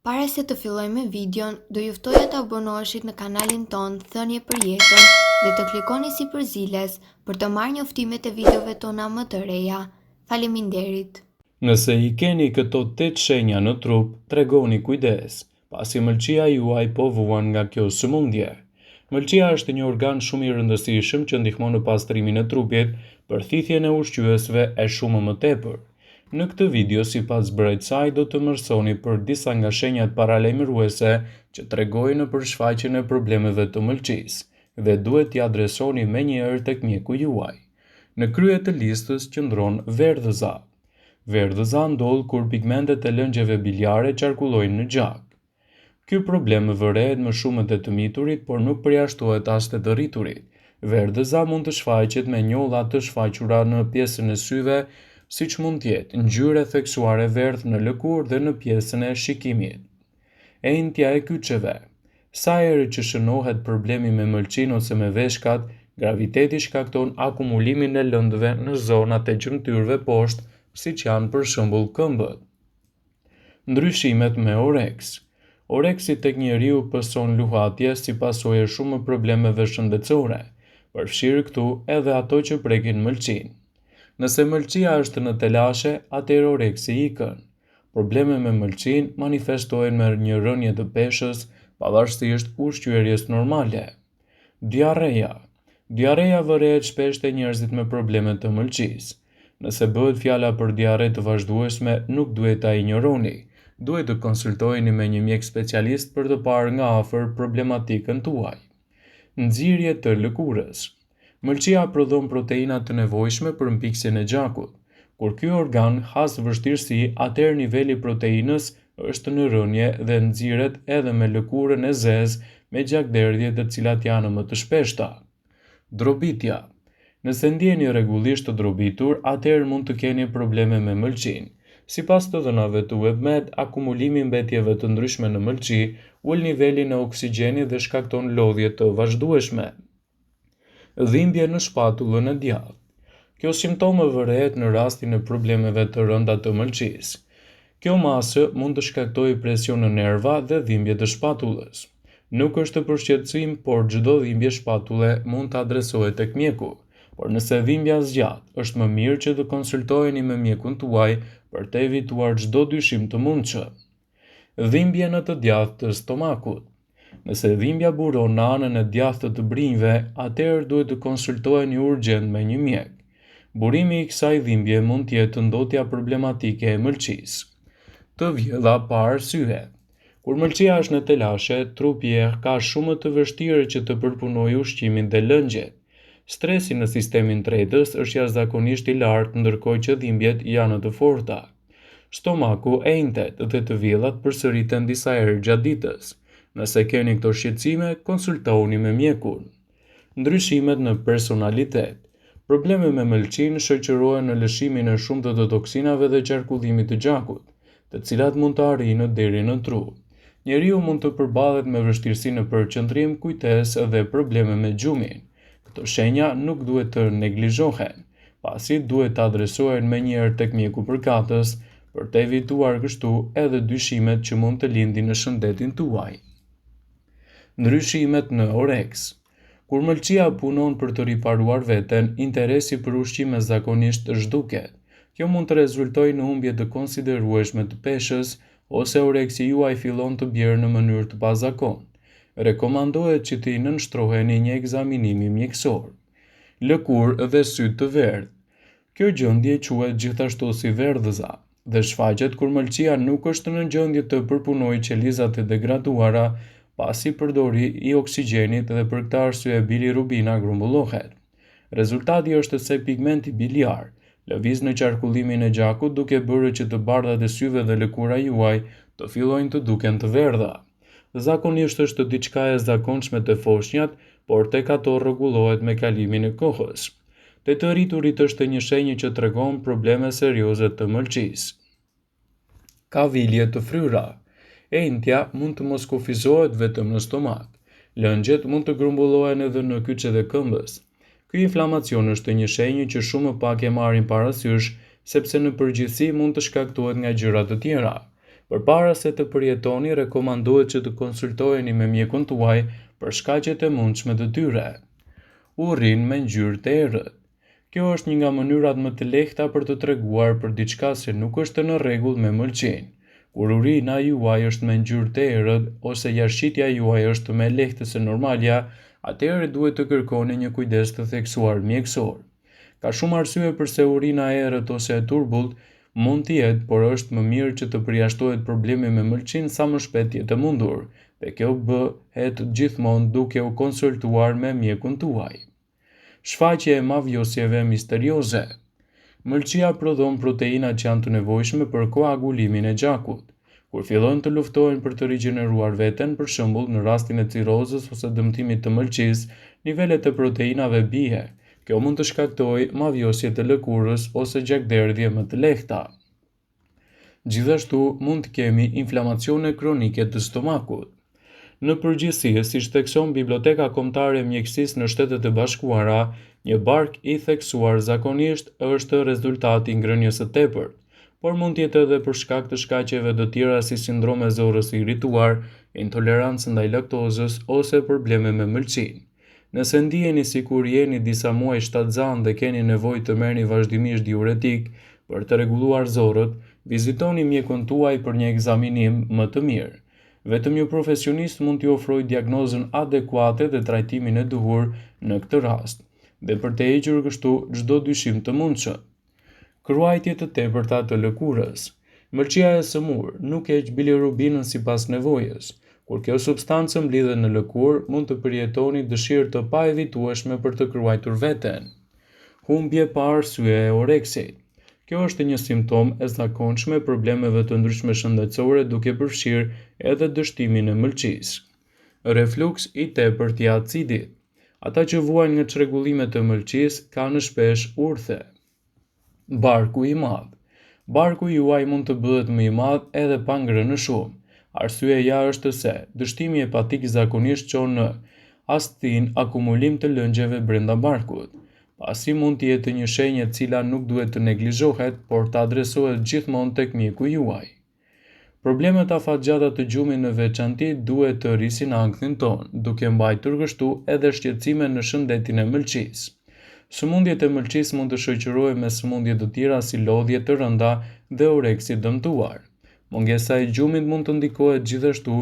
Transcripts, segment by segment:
Para se të fillojmë me videon, do ju ftoja të abonoheshit në kanalin ton Thënie për Jetën dhe të klikoni si përziles për të marrë njoftimet e videove tona më të reja. Faleminderit. Nëse i keni këto 8 shenja në trup, tregoni kujdes, pasi mëlçia juaj po vuan nga kjo sëmundje. Mëlçia është një organ shumë i rëndësishëm që ndihmon në pastrimin e trupit, përthithjen e ushqyesve e shumë më tepër. Në këtë video, sipas zbret saj, do të mërsoni për disa nga shenjat paralajmëruese që tregojnë për shfaqjen e problemeve të mëlçisë dhe duhet t'i adresoni menjëherë tek mjeku juaj. Në krye të listës qëndron verdhëza. Verdhëza ndodh kur pigmentet e lëngjeve biliare qarkullojnë në gjak. Ky problem vërehet më shumë te të miturit, por nuk përjashtohet as te të rriturit. Verdhëza mund të shfaqet me njolla të shfaqura në pjesën e syve, siç mund të jetë ngjyrë theksuare verdh në lëkurë dhe në pjesën e shikimit. Enjtja e kyçeve. Sa herë që shënohet problemi me mëlçinë ose me veshkat, graviteti shkakton akumulimin e lëndëve në zonat e gjymtyrëve poshtë, siç janë për shembull këmbët. Ndryshimet me oreks. Oreksi tek njeriu pëson luhatje si pasojë shumë problemeve shëndetësore, përfshirë këtu edhe ato që prekin mëlçinë. Nëse mëlçia është në telashe, atëherë oreksi ikën. Probleme me mëlçinë manifestohen me një rënje të peshës, pavarësisht ushqyerjes normale. Diarreja. Diarreja vërehet shpesh te njerëzit me probleme të mëlçisë. Nëse bëhet fjala për diarre të vazhdueshme, nuk duhet ta injoroni. Duhet të konsultoheni me një mjek specialist për të parë nga afër problematikën tuaj. Nxirje të lëkurës. Mëlçia prodhon proteinat të nevojshme për mpiksjen e gjakut. Kur ky organ has vështirësi, atëherë niveli i proteinës është në rënje dhe nxirret edhe me lëkurën e zezë me gjakderdhje të cilat janë më të shpeshta. Drobitja. Nëse ndjeni rregullisht të drobitur, atëherë mund të keni probleme me mëlçinë. Sipas të dhënave të WebMed, akumulimi i mbetjeve të ndryshme në mëlçi ul nivelin e oksigjenit dhe shkakton lodhje të vazhdueshme. Dhimbje në shpatullën e djathtë. Kjo simptom vërehet në rastin e problemeve të rënda të mëlçisë. Kjo masë mund të shkaktojë presion në nerva dhe dhimbje të shpatullës. Nuk është për shqetësim, por çdo dhimbje shpatulle mund të adresohet tek mjeku. Por nëse dhimbja zgjat, është më mirë që të konsultoheni me mjekun tuaj për të evituar çdo dyshim të mundshëm. Dhimbje në të djathtë të stomakut. Nëse dhimbja buron në anën e djathtë të brinjve, atëherë duhet të konsultoheni urgjent me një mjek. Burimi i kësaj dhimbje mund të jetë ndotja problematike e mëlçisë. Të vjedha pa arsye. Kur mëlçia është në telashe, trupi ka shumë të vështirë që të përpunojë ushqimin dhe lëngjet. Stresi në sistemin tretës është jashtëzakonisht i lartë, ndërkohë që dhimbjet janë të forta. Stomaku enjtet dhe të vjedhat përsëriten disa herë gjatë ditës. Nëse keni këto shqetësime, konsultohuni me mjekun. Ndryshimet në personalitet. Probleme me mëlçinë shoqërohen në lëshimin e shumtë të toksinave dhe qarkullimit të gjakut, të cilat mund të arrijnë deri në tru. Njeriu mund të përballet me vështirësi në përqendrim, kujtesë dhe probleme me gjumin. Këto shenja nuk duhet të neglizhohen, pasi duhet të adresohen menjëherë tek mjeku përkatës për të evituar kështu edhe dyshimet që mund të lindin në shëndetin tuaj. Ndryshimet në oreks. Kur mëlçia punon për të riparuar veten, interesi për ushqime zakonisht zhduket. Kjo mund të rezultojë në humbje të konsiderueshme të peshës ose oreksi juaj fillon të bjerë në mënyrë të pazakontë. Rekomandohet që t'i nënshtroheni një ekzaminimi mjekësor. Lëkurë dhe sy të verdh. Kjo gjendje quhet gjithashtu si verdhëza dhe shfaqet kur mëlçia nuk është në gjendje të përpunojë qelizat e degraduara pasi përdori i oksigjenit dhe për këtë arsye bilirubina grumbullohet. Rezultati është se pigmenti biliar lëviz në qarkullimin e gjakut, duke bërë që të bardhat e syve dhe lëkura juaj të fillojnë të duken të verdha. Zakonisht është diçka e zakonshme te foshnjat, por tek ato rregullohet me kalimin e kohës. Te të rriturit është një shenjë që tregon probleme serioze të mëlçisë. Kavilje të fryra. Enjtja mund të mos kufizohet vetëm në stomak. Lëngjet mund të grumbullohen edhe në kyçet e këmbës. Ky inflamacion është një shenjë që shumë pak e marrin parasysh, sepse në përgjithësi mund të shkaktohet nga gjëra të tjera. Përpara se të përjetoni, rekomandohet që të konsultoheni me mjekun tuaj për shkaqet e mundshme të tyre. Urrin me ngjyrë të errët. Kjo është një nga mënyrat më të lehta për të treguar për diçka që nuk është në rregull me mëlçin. Kur urina juaj është me ngjyrë të errët ose jashtëqitja juaj është më e lehtë se normalja, atëherë duhet të kërkoni një kujdes të theksuar mjekësor. Ka shumë arsye pse urina e errët ose e turbullt mund të jetë, por është më mirë që të përjashtohet problemi me mëlçin sa më shpejt jetë e mundur, dhe kjo bëhet gjithmonë duke u konsultuar me mjekun tuaj. Shfaqje e mavjosjeve misterioze. Mëlçia prodhon proteina që janë të nevojshme për koagulimin e gjakut. Kur fillojnë të luftojnë për të rigjeneruar veten, për shembull në rastin e cirrozës ose dëmtimit të mëlçisë, nivelet e proteinave bie. Kjo mund të shkaktojë mavjosje të lëkurës ose gjakderdhje më të lehta. Gjithashtu mund të kemi inflamacione kronike të stomakut. Në përgjithësi, siç thekson Biblioteka Kombëtare e Mjekësisë në Shtetet e Bashkuara, një bark i theksuar zakonisht është rezultati i ngrënies së tepërt, por mund të jetë edhe për shkak të shkaqeve të tjera si sindrom e zorrës së irrituar, intolerancë ndaj laktozës ose probleme me mëlçin. Nëse ndiheni sikur jeni disa muaj shtatzan dhe keni nevojë të merrni vazhdimisht diuretik për të rregulluar zorrët, vizitoni mjekun tuaj për një ekzaminim më të mirë. Vetëm një profesionist mund t'ju ofrojë diagnozën adekuate dhe trajtimin e duhur në këtë rast, dhe për të hequr kështu çdo dyshim të mundshëm. Kruajtje të tepërta të lëkurës. Mëlçia e sëmurë nuk heq bilirubinën sipas nevojës. Kur kjo substancë mblidhet në lëkurë, mund të përjetoni dëshirë të paevitueshme për të kruajtur veten. Humbje pa arsye e oreksit. Kjo është një simptom e zakonshëm e problemeve të ndryshme shëndetësore, duke përfshirë edhe dështimin e mëlçisë. Refluks i tepërt i acidit. Ata që vuajnë nga çrregullimet e mëlçisë kanë shpesh urthe. Barku i madh. Barku juaj mund të bëhet më i madh edhe pa ngrënë shumë. Arsyeja është se dështimi hepatik zakonisht çon në asthin akumulim të lëngjeve brenda barkut. Pasi mund të jetë një shenjë e cila nuk duhet të neglizhohet, por të adresohet gjithmonë tek mjeku juaj. Problemet afatgjata të gjumit në veçanti duhet të rrisin ankthin ton, duke mbajtur kështu edhe shqetësime në shëndetin e mëlçisë. Sëmundjet e mëlçisë mund të shoqërohen me sëmundje të tjera si lodhje të rënda dhe oreksi dëmtuar. Mungesa e gjumit mund të ndikohet gjithashtu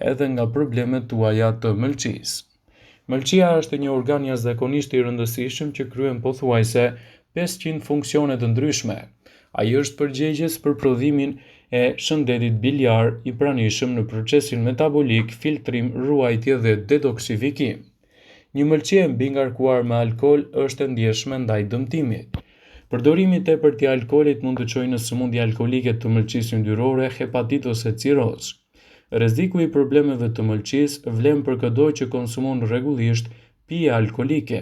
edhe nga problemet tuaja të mëlçisë. Mëlçia është një organ jashtëzakonisht i rëndësishëm që kryen pothuajse 500 funksione të ndryshme. Ai është përgjegjës për prodhimin e shëndetit biliar i pranishëm në procesin metabolik, filtrim, ruajtje dhe detoksifikim. Një mëlçie e mbi ngarkuar me alkool është e ndjeshme ndaj dëmtimit. Përdorimi i tepërt i alkoolit mund të çojë në sëmundje alkolike të mëlçisë yndyrore, hepatitë ose cirrozë. Rreziku i problemeve të mëlçisë vlen për çdo që konsumon rregullisht pije alkolike.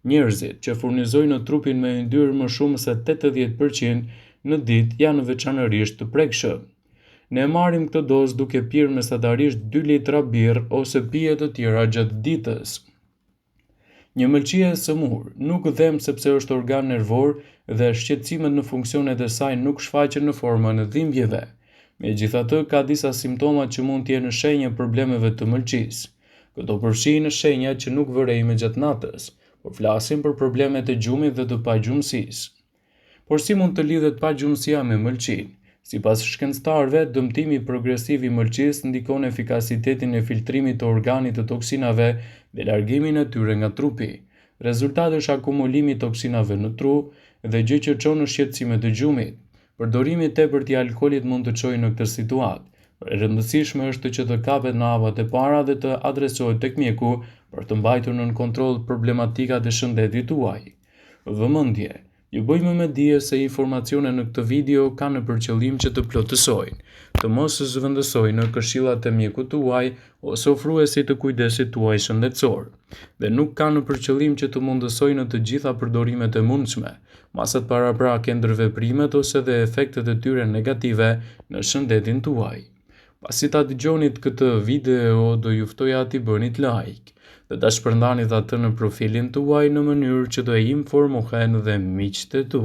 Njerëzit që furnizojnë trupin me yndyrë më shumë se 80% në ditë janë veçanërisht të prekshëm. Ne marrim këtë dozë duke pirë mesatarisht 2 litra birrë ose pije të tjera gjatë ditës. Një mëlçie e sëmurë nuk dhem sepse është organ nervor dhe shqetësimet në funksionet e saj nuk shfaqen në formën e dhimbjeve. Megjithatë, ka disa simptoma që mund të jenë shenjë problemeve të mëlçisë. Këto përfshin shenja që nuk vërejmë gjatë natës, por flasim për problemet e gjumit dhe të pagjumësisë. Por si mund të lidhet pagjumësia me mëlçin? Sipas shkencëtarëve, dëmtimi progresiv i mëlçisë ndikon efikasitetin e filtrimit të organit të toksinave dhe largimin e tyre nga trupi. Rezultati është akumulimi i toksinave në tru dhe gjë që çon në shqetësime të gjumit. Përdorimi i tepërt i alkoolit mund të çojë në këtë situatë. E rëndësishme është që të kapet në hapat e para dhe të adresohet tek mjeku për të mbajtur nën kontroll problematikat e shëndetit tuaj. Vëmendje. Ju bëjmë me dije se informacionet në këtë video kanë për qëllim që të plotësojnë, të mos zëvendësojnë në këshillat e mjekut tuaj ose ofruesit të kujdesit tuaj shëndetësor, dhe nuk kanë për qëllim që të mundësojnë në të gjitha përdorimet e mundshme, masat paraprake ndërveprimet ose dhe efektet e tyre negative në shëndetin tuaj. Pasi ta dëgjonit këtë video, do ju ftoja t'i bënit like dhe ta shpërndanit atë në profilin tuaj në mënyrë që të informohen dhe miqtë e tu.